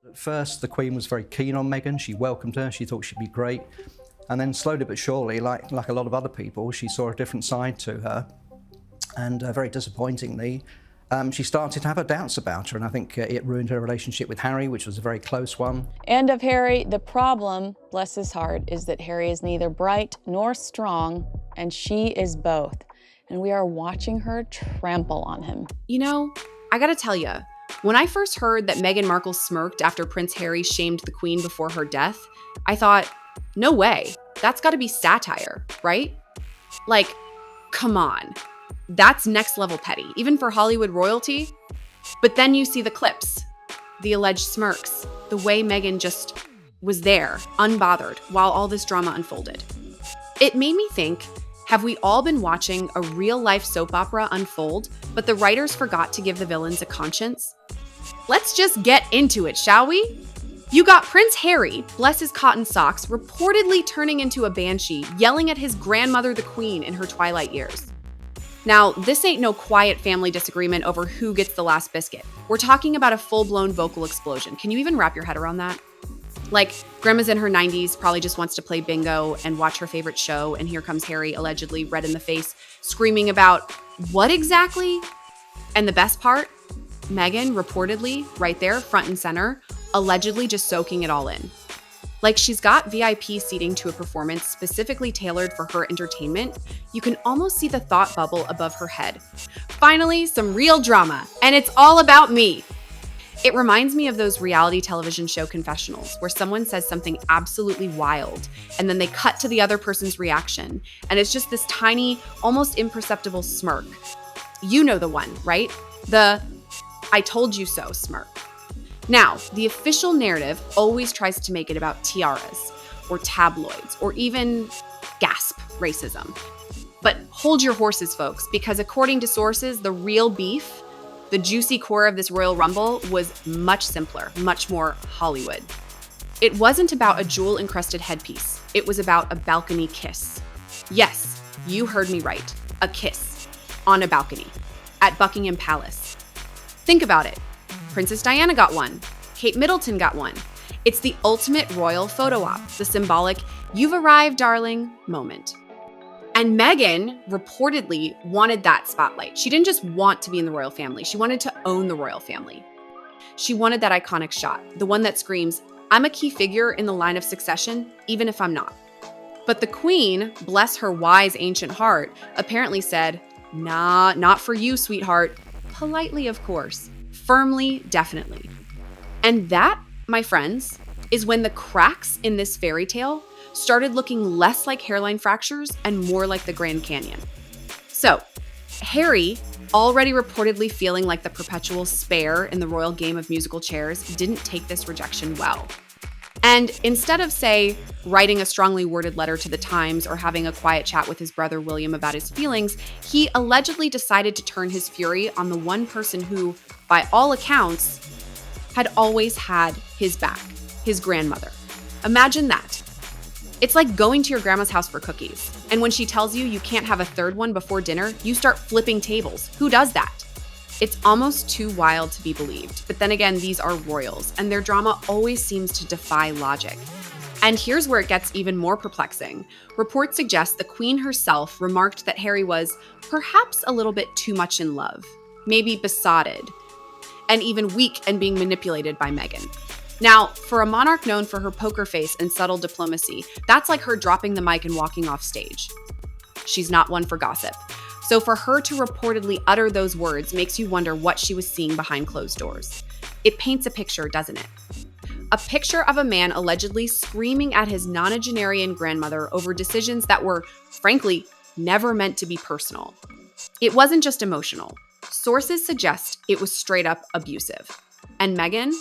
At first, the Queen was very keen on Meghan. She welcomed her. She thought she'd be great. And then slowly but surely, like a lot of other people, she saw a different side to her. And very disappointingly, she started to have her doubts about her. And I think it ruined her relationship with Harry, which was a very close one. And of Harry, the problem, bless his heart, is that Harry is neither bright nor strong, and she is both. And we are watching her trample on him. You know, I gotta tell you, when I first heard that Meghan Markle smirked after Prince Harry shamed the Queen before her death, I thought, no way, that's gotta be satire, right? Like, come on. That's next level petty, even for Hollywood royalty. But then you see the clips, the alleged smirks, the way Meghan just was there, unbothered, while all this drama unfolded. It made me think, have we all been watching a real-life soap opera unfold, but the writers forgot to give the villains a conscience? Let's just get into it, shall we? You got Prince Harry, bless his cotton socks, reportedly turning into a banshee, yelling at his grandmother, the Queen, in her twilight years. Now, this ain't no quiet family disagreement over who gets the last biscuit. We're talking about a full-blown vocal explosion. Can you even wrap your head around that? Like, grandma's in her 90s, probably just wants to play bingo and watch her favorite show, and here comes Harry, allegedly red in the face, screaming about what exactly? And the best part, Meghan reportedly, right there, front and center, allegedly just soaking it all in. Like she's got VIP seating to a performance specifically tailored for her entertainment. You can almost see the thought bubble above her head. Finally, some real drama, and it's all about me. It reminds me of those reality television show confessionals where someone says something absolutely wild and then they cut to the other person's reaction, and it's just this tiny, almost imperceptible smirk. You know the one, right? The "I told you so" smirk. Now, the official narrative always tries to make it about tiaras or tabloids or even, gasp, racism. But hold your horses, folks, because according to sources, the real beef, the juicy core of this royal rumble, was much simpler, much more Hollywood. It wasn't about a jewel-encrusted headpiece. It was about a balcony kiss. Yes, you heard me right. A kiss. On a balcony. At Buckingham Palace. Think about it. Princess Diana got one. Kate Middleton got one. It's the ultimate royal photo op, the symbolic "you've arrived, darling" moment. And Meghan reportedly wanted that spotlight. She didn't just want to be in the royal family. She wanted to own the royal family. She wanted that iconic shot, the one that screams, "I'm a key figure in the line of succession, even if I'm not." But the Queen, bless her wise ancient heart, apparently said, "Nah, not for you, sweetheart." Politely, of course. Firmly, definitely. And that, my friends, is when the cracks in this fairy tale started looking less like hairline fractures and more like the Grand Canyon. So, Harry, already reportedly feeling like the perpetual spare in the royal game of musical chairs, didn't take this rejection well. And instead of, say, writing a strongly worded letter to the Times or having a quiet chat with his brother William about his feelings, he allegedly decided to turn his fury on the one person who, by all accounts, had always had his back, his grandmother. Imagine that. It's like going to your grandma's house for cookies, and when she tells you you can't have a third one before dinner, you start flipping tables. Who does that? It's almost too wild to be believed. But then again, these are royals, and their drama always seems to defy logic. And here's where it gets even more perplexing. Reports suggest the Queen herself remarked that Harry was perhaps a little bit too much in love, maybe besotted, and even weak and being manipulated by Meghan. Now, for a monarch known for her poker face and subtle diplomacy, that's like her dropping the mic and walking off stage. She's not one for gossip. So for her to reportedly utter those words makes you wonder what she was seeing behind closed doors. It paints a picture, doesn't it? A picture of a man allegedly screaming at his nonagenarian grandmother over decisions that were, frankly, never meant to be personal. It wasn't just emotional. Sources suggest it was straight up abusive. And Meghan,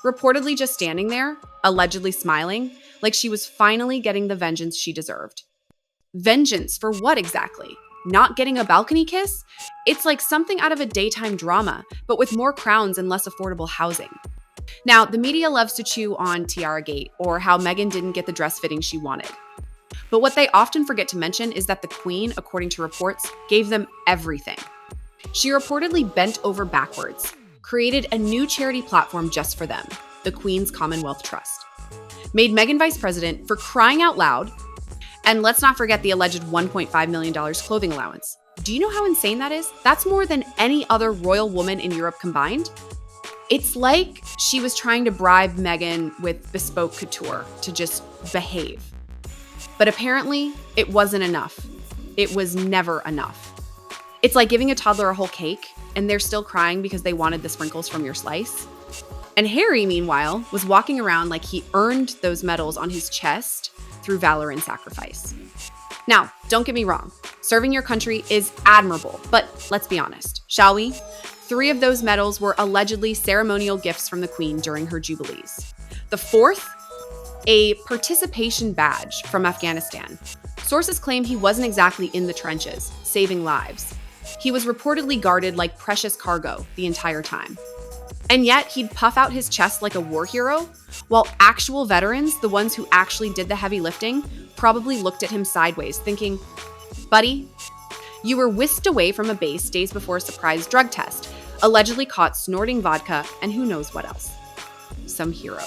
reportedly just standing there, allegedly smiling, like she was finally getting the vengeance she deserved. Vengeance for what exactly? Not getting a balcony kiss? It's like something out of a daytime drama, but with more crowns and less affordable housing. Now, the media loves to chew on Tiaragate or how Meghan didn't get the dress fitting she wanted. But what they often forget to mention is that the Queen, according to reports, gave them everything. She reportedly bent over backwards, created a new charity platform just for them, the Queen's Commonwealth Trust. Made Meghan vice president for crying out loud. And let's not forget the alleged $1.5 million clothing allowance. Do you know how insane that is? That's more than any other royal woman in Europe combined. It's like she was trying to bribe Meghan with bespoke couture to just behave. But apparently, it wasn't enough. It was never enough. It's like giving a toddler a whole cake, and they're still crying because they wanted the sprinkles from your slice. And Harry, meanwhile, was walking around like he earned those medals on his chest through valor and sacrifice. Now, don't get me wrong. Serving your country is admirable, but let's be honest, shall we? 3 of those medals were allegedly ceremonial gifts from the Queen during her jubilees. The 4th, a participation badge from Afghanistan. Sources claim he wasn't exactly in the trenches, saving lives. He was reportedly guarded like precious cargo the entire time. And yet, he'd puff out his chest like a war hero, while actual veterans, the ones who actually did the heavy lifting, probably looked at him sideways, thinking, "Buddy, you were whisked away from a base days before a surprise drug test, allegedly caught snorting vodka, and who knows what else. Some hero."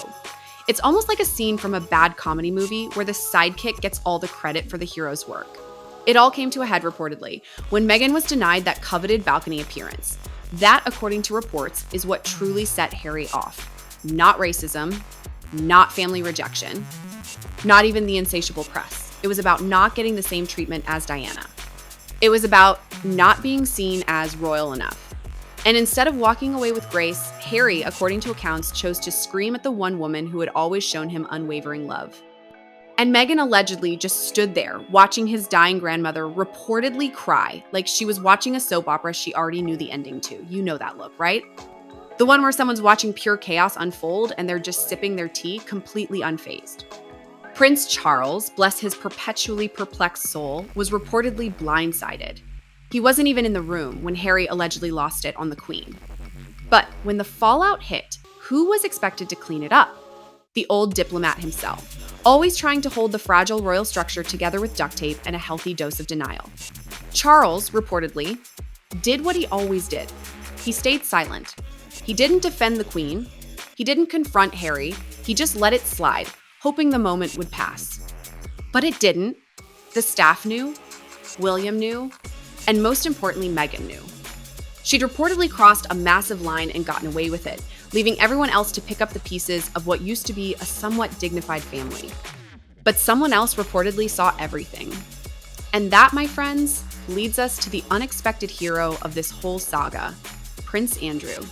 It's almost like a scene from a bad comedy movie where the sidekick gets all the credit for the hero's work. It all came to a head reportedly when Meghan was denied that coveted balcony appearance. That, according to reports, is what truly set Harry off. Not racism, not family rejection, not even the insatiable press. It was about not getting the same treatment as Diana. It was about not being seen as royal enough. And instead of walking away with grace, Harry, according to accounts, chose to scream at the one woman who had always shown him unwavering love. And Meghan allegedly just stood there, watching his dying grandmother reportedly cry like she was watching a soap opera she already knew the ending to. You know that look, right? The one where someone's watching pure chaos unfold and they're just sipping their tea, completely unfazed. Prince Charles, bless his perpetually perplexed soul, was reportedly blindsided. He wasn't even in the room when Harry allegedly lost it on the Queen. But when the fallout hit, who was expected to clean it up? The old diplomat himself, always trying to hold the fragile royal structure together with duct tape and a healthy dose of denial. Charles, reportedly, did what he always did. He stayed silent. He didn't defend the Queen. He didn't confront Harry. He just let it slide, hoping the moment would pass. But it didn't. The staff knew, William knew, and most importantly, Meghan knew. She'd reportedly crossed a massive line and gotten away with it, leaving everyone else to pick up the pieces of what used to be a somewhat dignified family. But someone else reportedly saw everything. And that, my friends, leads us to the unexpected hero of this whole saga, Prince Andrew.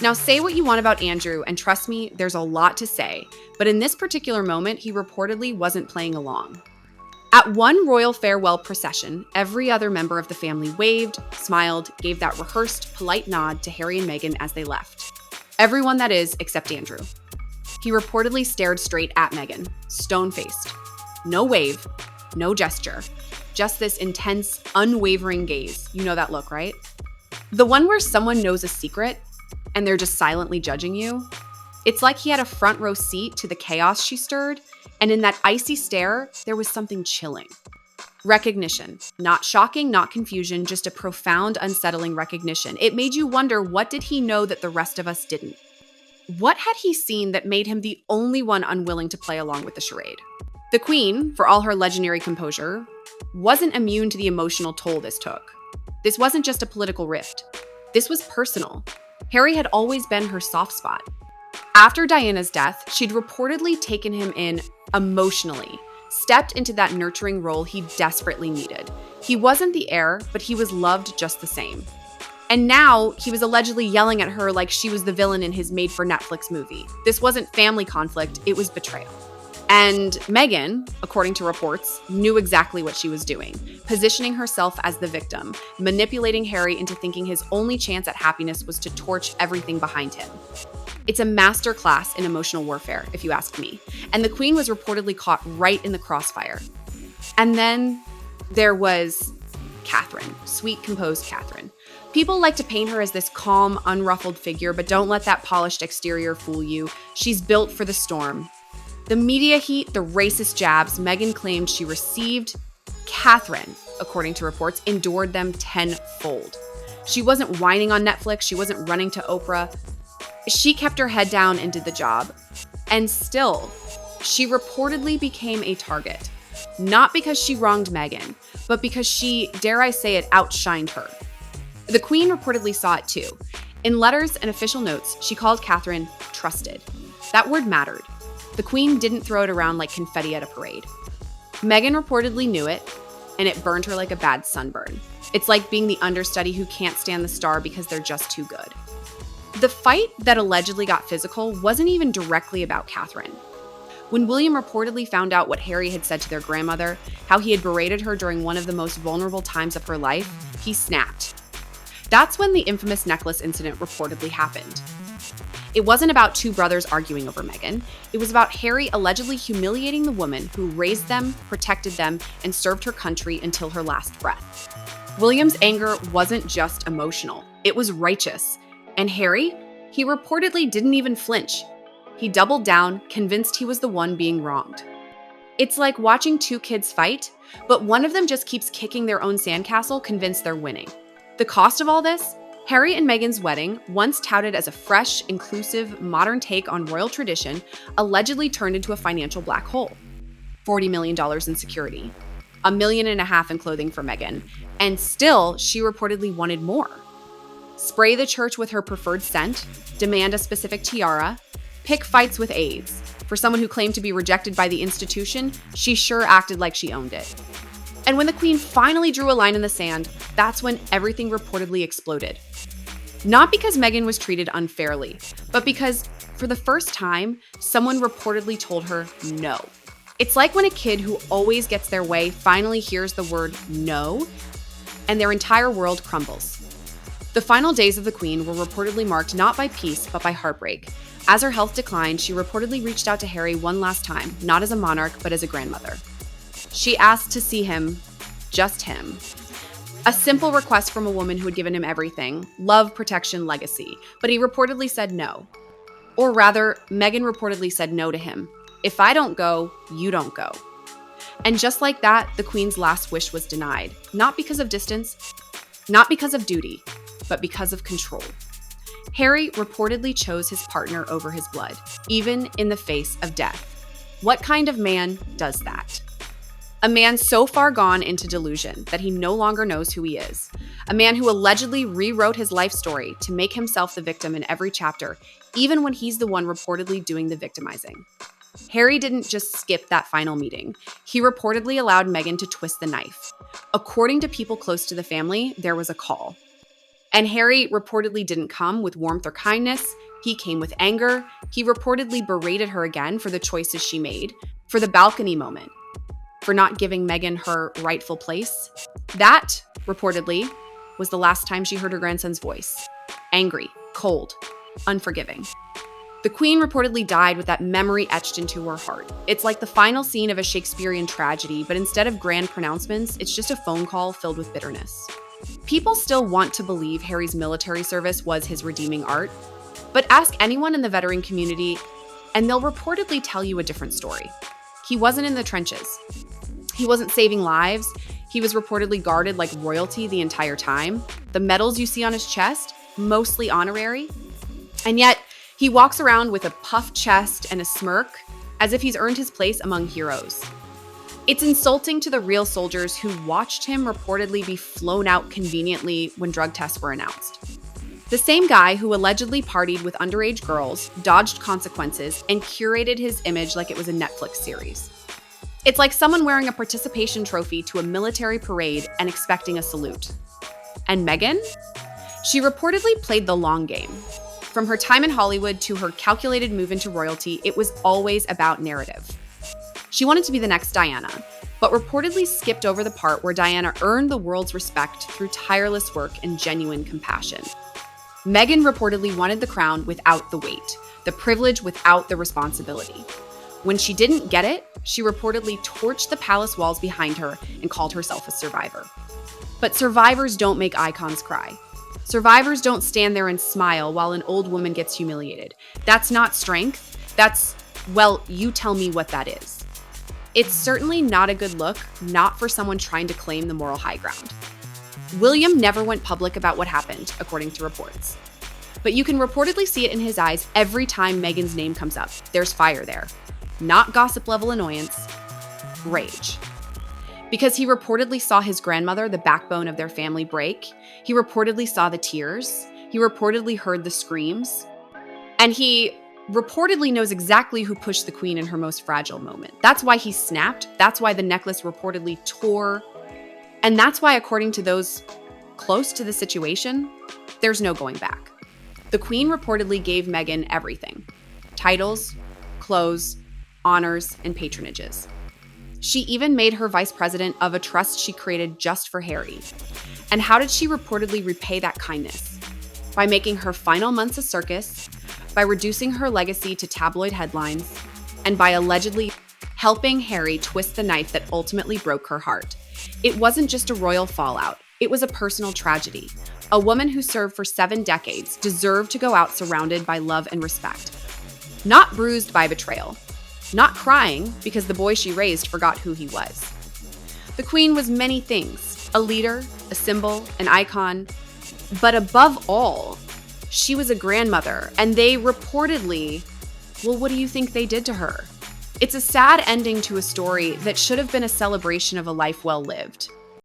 Now, say what you want about Andrew, and trust me, there's a lot to say, but in this particular moment, he reportedly wasn't playing along. At one royal farewell procession, every other member of the family waved, smiled, gave that rehearsed, polite nod to Harry and Meghan as they left. Everyone, that is, except Andrew. He reportedly stared straight at Meghan, stone-faced. No wave, no gesture, just this intense, unwavering gaze. You know that look, right? The one where someone knows a secret and they're just silently judging you. It's like he had a front row seat to the chaos she stirred, and in that icy stare, there was something chilling. Recognition. Not shocking, not confusion, just a profound, unsettling recognition. It made you wonder, what did he know that the rest of us didn't? What had he seen that made him the only one unwilling to play along with the charade? The Queen, for all her legendary composure, wasn't immune to the emotional toll this took. This wasn't just a political rift. This was personal. Harry had always been her soft spot. After Diana's death, she'd reportedly taken him in emotionally, stepped into that nurturing role he desperately needed. He wasn't the heir, but he was loved just the same. And now he was allegedly yelling at her like she was the villain in his made-for-Netflix movie. This wasn't family conflict, it was betrayal. And Meghan, according to reports, knew exactly what she was doing, positioning herself as the victim, manipulating Harry into thinking his only chance at happiness was to torch everything behind him. It's a masterclass in emotional warfare, if you ask me. And the Queen was reportedly caught right in the crossfire. And then there was Catherine, sweet, composed Catherine. People like to paint her as this calm, unruffled figure, but don't let that polished exterior fool you. She's built for the storm. The media heat, the racist jabs Meghan claimed she received, Catherine, according to reports, endured them tenfold. She wasn't whining on Netflix. She wasn't running to Oprah. She kept her head down and did the job. And still, she reportedly became a target. Not because she wronged Meghan, but because she, dare I say it, outshined her. The Queen reportedly saw it too. In letters and official notes, she called Catherine trusted. That word mattered. The Queen didn't throw it around like confetti at a parade. Meghan reportedly knew it, and it burned her like a bad sunburn. It's like being the understudy who can't stand the star because they're just too good. The fight that allegedly got physical wasn't even directly about Catherine. When William reportedly found out what Harry had said to their grandmother, how he had berated her during one of the most vulnerable times of her life, he snapped. That's when the infamous necklace incident reportedly happened. It wasn't about two brothers arguing over Meghan. It was about Harry allegedly humiliating the woman who raised them, protected them, and served her country until her last breath. William's anger wasn't just emotional. It was righteous. And Harry, he reportedly didn't even flinch. He doubled down, convinced he was the one being wronged. It's like watching two kids fight, but one of them just keeps kicking their own sandcastle, convinced they're winning. The cost of all this? Harry and Meghan's wedding, once touted as a fresh, inclusive, modern take on royal tradition, allegedly turned into a financial black hole. $40 million in security, $1.5 million in clothing for Meghan, and still, she reportedly wanted more. Spray the church with her preferred scent, demand a specific tiara, pick fights with aides. For someone who claimed to be rejected by the institution, she sure acted like she owned it. And when the Queen finally drew a line in the sand, that's when everything reportedly exploded. Not because Meghan was treated unfairly, but because, for the first time, someone reportedly told her no. It's like when a kid who always gets their way finally hears the word no, and their entire world crumbles. The final days of the Queen were reportedly marked not by peace, but by heartbreak. As her health declined, she reportedly reached out to Harry one last time, not as a monarch, but as a grandmother. She asked to see him, just him. A simple request from a woman who had given him everything, love, protection, legacy, but he reportedly said no. Or rather, Meghan reportedly said no to him. If I don't go, you don't go. And just like that, the Queen's last wish was denied, not because of distance, not because of duty, but because of control. Harry reportedly chose his partner over his blood, even in the face of death. What kind of man does that? A man so far gone into delusion that he no longer knows who he is. A man who allegedly rewrote his life story to make himself the victim in every chapter, even when he's the one reportedly doing the victimizing. Harry didn't just skip that final meeting. He reportedly allowed Meghan to twist the knife. According to people close to the family, there was a call. And Harry reportedly didn't come with warmth or kindness. He came with anger. He reportedly berated her again for the choices she made, for the balcony moment, for not giving Meghan her rightful place. That, reportedly, was the last time she heard her grandson's voice. Angry, cold, unforgiving. The Queen reportedly died with that memory etched into her heart. It's like the final scene of a Shakespearean tragedy, but instead of grand pronouncements, it's just a phone call filled with bitterness. People still want to believe Harry's military service was his redeeming art, but ask anyone in the veteran community, and they'll reportedly tell you a different story. He wasn't in the trenches. He wasn't saving lives. He was reportedly guarded like royalty the entire time. The medals you see on his chest, mostly honorary. And yet, he walks around with a puffed chest and a smirk, as if he's earned his place among heroes. It's insulting to the real soldiers who watched him reportedly be flown out conveniently when drug tests were announced. The same guy who allegedly partied with underage girls, dodged consequences, and curated his image like it was a Netflix series. It's like someone wearing a participation trophy to a military parade and expecting a salute. And Meghan? She reportedly played the long game. From her time in Hollywood to her calculated move into royalty, it was always about narrative. She wanted to be the next Diana, but reportedly skipped over the part where Diana earned the world's respect through tireless work and genuine compassion. Meghan reportedly wanted the crown without the weight, the privilege without the responsibility. When she didn't get it, she reportedly torched the palace walls behind her and called herself a survivor. But survivors don't make icons cry. Survivors don't stand there and smile while an old woman gets humiliated. That's not strength. That's, well, you tell me what that is. It's certainly not a good look, not for someone trying to claim the moral high ground. William never went public about what happened, according to reports. But you can reportedly see it in his eyes every time Meghan's name comes up. There's fire there. Not gossip level annoyance, rage. Because he reportedly saw his grandmother, the backbone of their family, break. He reportedly saw the tears. He reportedly heard the screams. And he reportedly knows exactly who pushed the queen in her most fragile moment. That's why he snapped. That's why the necklace reportedly tore. And that's why, according to those close to the situation, there's no going back. The queen reportedly gave Meghan everything: titles, clothes, honors, and patronages. She even made her vice president of a trust she created just for Harry. And how did she reportedly repay that kindness? By making her final months a circus, by reducing her legacy to tabloid headlines, and by allegedly helping Harry twist the knife that ultimately broke her heart. It wasn't just a royal fallout, it was a personal tragedy. A woman who served for 7 decades deserved to go out surrounded by love and respect. Not bruised by betrayal. Not crying because the boy she raised forgot who he was. The queen was many things: a leader, a symbol, an icon. But above all, she was a grandmother, and they reportedly, well, what do you think they did to her? It's a sad ending to a story that should have been a celebration of a life well lived.